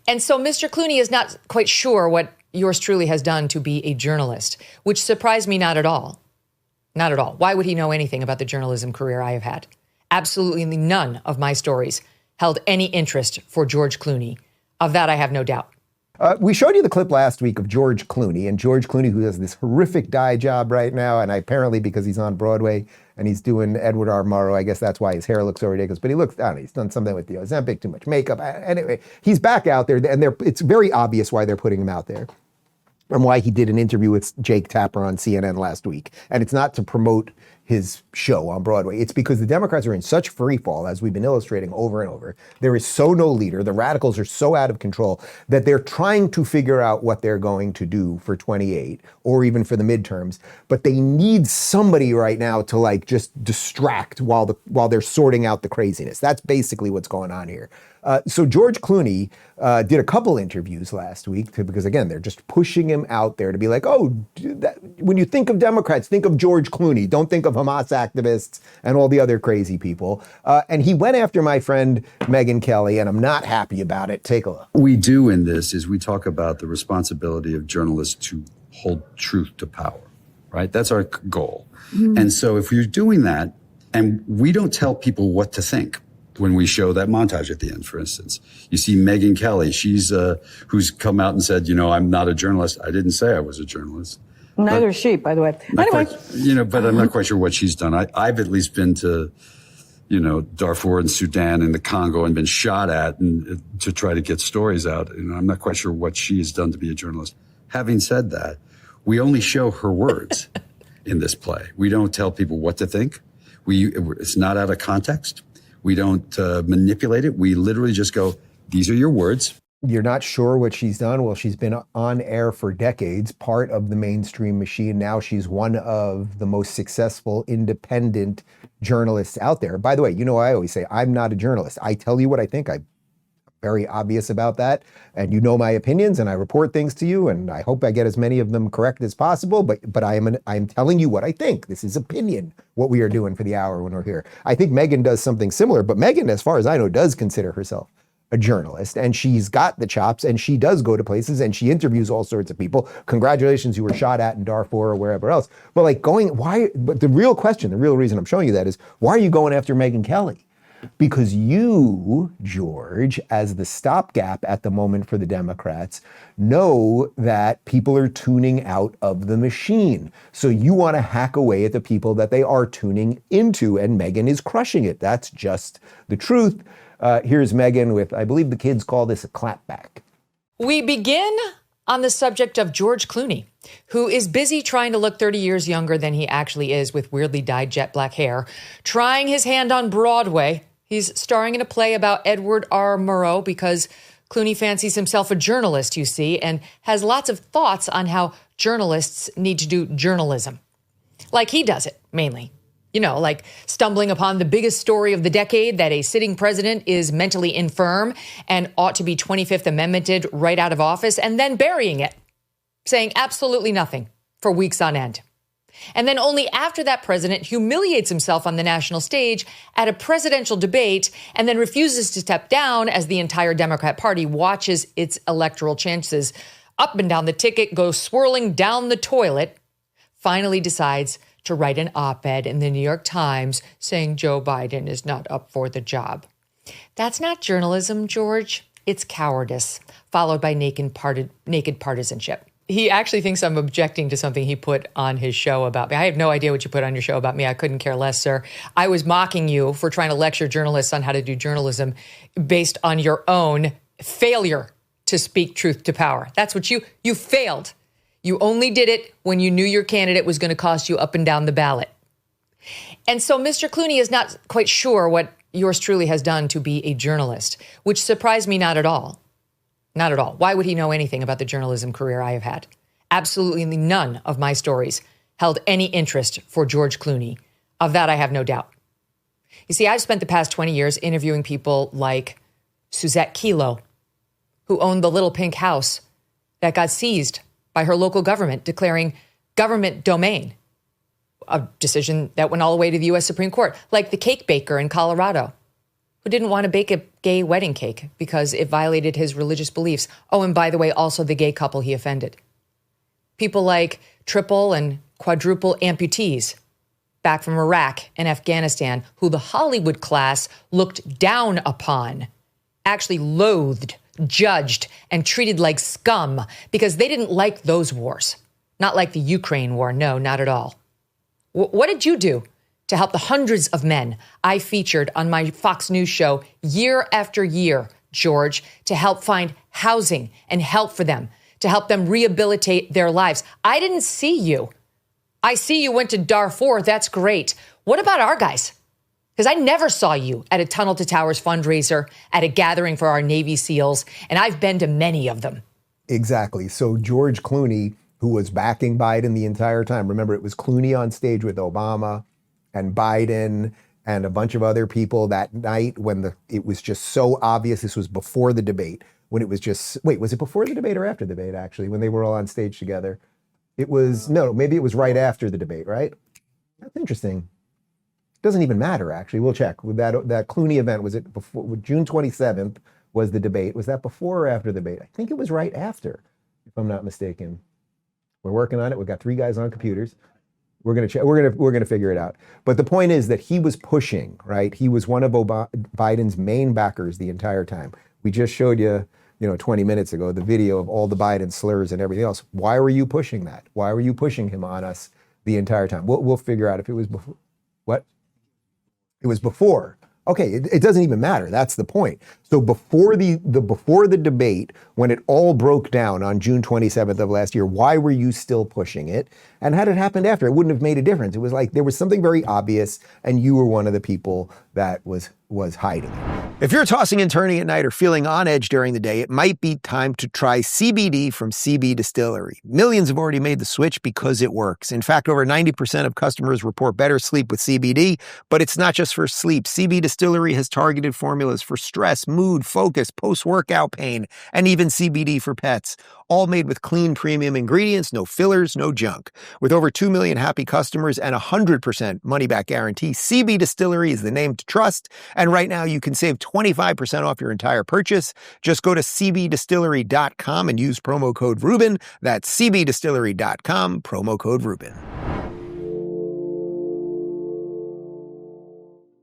And so Mr. Clooney is not quite sure what yours truly has done to be a journalist, which surprised me not at all. Not at all. Why would he know anything about the journalism career I have had? Absolutely none of my stories held any interest for George Clooney. Of that, I have no doubt. We showed you the clip last week of George Clooney, and George Clooney, who has this horrific dye job right now, and apparently because he's on Broadway and he's doing Edward R. Murrow, I guess that's why his hair looks so ridiculous. But he looks, I don't know, he's done something with the Ozempic, too much makeup. Anyway, he's back out there, and it's very obvious why they're putting him out there and why he did an interview with Jake Tapper on CNN last week. And it's not to promote his show on Broadway. It's because the Democrats are in such free fall, as we've been illustrating over and over. There is so no leader. The radicals are so out of control that they're trying to figure out what they're going to do for 28 or even for the midterms. But they need somebody right now to like just distract while they're sorting out the craziness. That's basically what's going on here. So George Clooney did a couple interviews last week because, again, they're just pushing him out there to be like, oh, when you think of Democrats, think of George Clooney. Don't think of Hamas activists and all the other crazy people. And he went after my friend Megyn Kelly, and I'm not happy about it. Take a look. What we do in this is we talk about the responsibility of journalists to hold truth to power, right? That's our goal. Mm-hmm. And so if you're doing that, and we don't tell people what to think, when we show that montage at the end, for instance, you see Megyn Kelly. She's who's come out and said, I'm not a journalist. I didn't say I was a journalist. Neither is she, by the way. Anyway, but I'm not quite sure what she's done. I've at least been to, Darfur and Sudan and the Congo and been shot at and to try to get stories out. I'm not quite sure what she has done to be a journalist. Having said that, we only show her words in this play. We don't tell people what to think. It's not out of context. We don't manipulate it. We literally just go, these are your words. You're not sure what she's done? Well, she's been on air for decades, part of the mainstream machine. Now she's one of the most successful independent journalists out there. By the way, I always say, I'm not a journalist. I tell you what I think. I'm very obvious about that. And you know my opinions, and I report things to you, and I hope I get as many of them correct as possible. But I'm telling you what I think. This is opinion, what we are doing for the hour when we're here. I think Megyn does something similar, but Megyn, as far as I know, does consider herself a journalist, and she's got the chops, and she does go to places, and she interviews all sorts of people. Congratulations, you were shot at in Darfur or wherever else. But but the real question, the real reason I'm showing you that is, why are you going after Megyn Kelly? Because you, George, as the stopgap at the moment for the Democrats, know that people are tuning out of the machine. So you want to hack away at the people that they are tuning into, and Megyn is crushing it. That's just the truth. Here's Megyn with, I believe the kids call this a clapback. We begin on the subject of George Clooney, who is busy trying to look 30 years younger than he actually is with weirdly dyed jet black hair, trying his hand on Broadway. He's starring in a play about Edward R. Murrow because Clooney fancies himself a journalist, you see, and has lots of thoughts on how journalists need to do journalism. Like he does it, mainly. Like stumbling upon the biggest story of the decade, that a sitting president is mentally infirm and ought to be 25th Amendmented right out of office, and then burying it, saying absolutely nothing for weeks on end. And then only after that president humiliates himself on the national stage at a presidential debate and then refuses to step down as the entire Democrat Party watches its electoral chances up and down the ticket go swirling down the toilet, finally decides to write an op-ed in the New York Times saying Joe Biden is not up for the job. That's not journalism, George. It's cowardice, followed by naked partisanship. He actually thinks I'm objecting to something he put on his show about me. I have no idea what you put on your show about me. I couldn't care less, sir. I was mocking you for trying to lecture journalists on how to do journalism based on your own failure to speak truth to power. That's what you failed. You only did it when you knew your candidate was going to cost you up and down the ballot. And so Mr. Clooney is not quite sure what yours truly has done to be a journalist, which surprised me not at all. Not at all. Why would he know anything about the journalism career I have had? Absolutely none of my stories held any interest for George Clooney. Of that, I have no doubt. You see, I've spent the past 20 years interviewing people like Suzette Kelo, who owned the little pink house that got seized by her local government, declaring government domain, a decision that went all the way to the U.S. Supreme Court, like the cake baker in Colorado, who didn't want to bake a gay wedding cake because it violated his religious beliefs. Oh, and by the way, also the gay couple he offended. People like triple and quadruple amputees back from Iraq and Afghanistan, who the Hollywood class looked down upon, actually loathed, judged, and treated like scum because they didn't like those wars. Not like the Ukraine war. No, not at all. What did you do to help the hundreds of men I featured on my Fox News show year after year, George, to help find housing and help for them, to help them rehabilitate their lives? I didn't see you. I see you went to Darfur. That's great. What about our guys? Because I never saw you at a Tunnel to Towers fundraiser, at a gathering for our Navy SEALs, and I've been to many of them. Exactly. So George Clooney, who was backing Biden the entire time, remember it was Clooney on stage with Obama and Biden and a bunch of other people that night when it was just so obvious. This was before the debate, when it was just, wait, was it before the debate or after the debate, actually, when they were all on stage together? It was, no, maybe it was right after the debate, right? That's interesting. Doesn't even matter, actually. We'll check. With that Clooney event, was it before, June 27th was the debate. Was that before or after the debate? I think it was right after, if I'm not mistaken. We're working on it. We've got 3 guys on computers. We're gonna check. We're gonna figure it out. But the point is that he was pushing, right? He was one of Biden's main backers the entire time. We just showed you, 20 minutes ago, the video of all the Biden slurs and everything else. Why were you pushing that? Why were you pushing him on us the entire time? We'll figure out if it was before. What? It was before. Okay, it doesn't even matter. That's the point. So before the debate, when it all broke down on June 27th of last year, why were you still pushing it? And had it happened after, it wouldn't have made a difference. It was like there was something very obvious, and you were one of the people that was hiding it. If you're tossing and turning at night or feeling on edge during the day, it might be time to try CBD from CBDistillery. Millions have already made the switch because it works. In fact, over 90% of customers report better sleep with CBD, but it's not just for sleep. CBDistillery has targeted formulas for stress, mood, focus, post-workout pain, and even CBD for pets. All made with clean, premium ingredients, no fillers, no junk. With over 2 million happy customers and 100% money-back guarantee, CBDistillery is the name to trust. And right now, you can save 25% off your entire purchase. Just go to CBDistillery.com and use promo code Rubin. That's CBDistillery.com, promo code Rubin.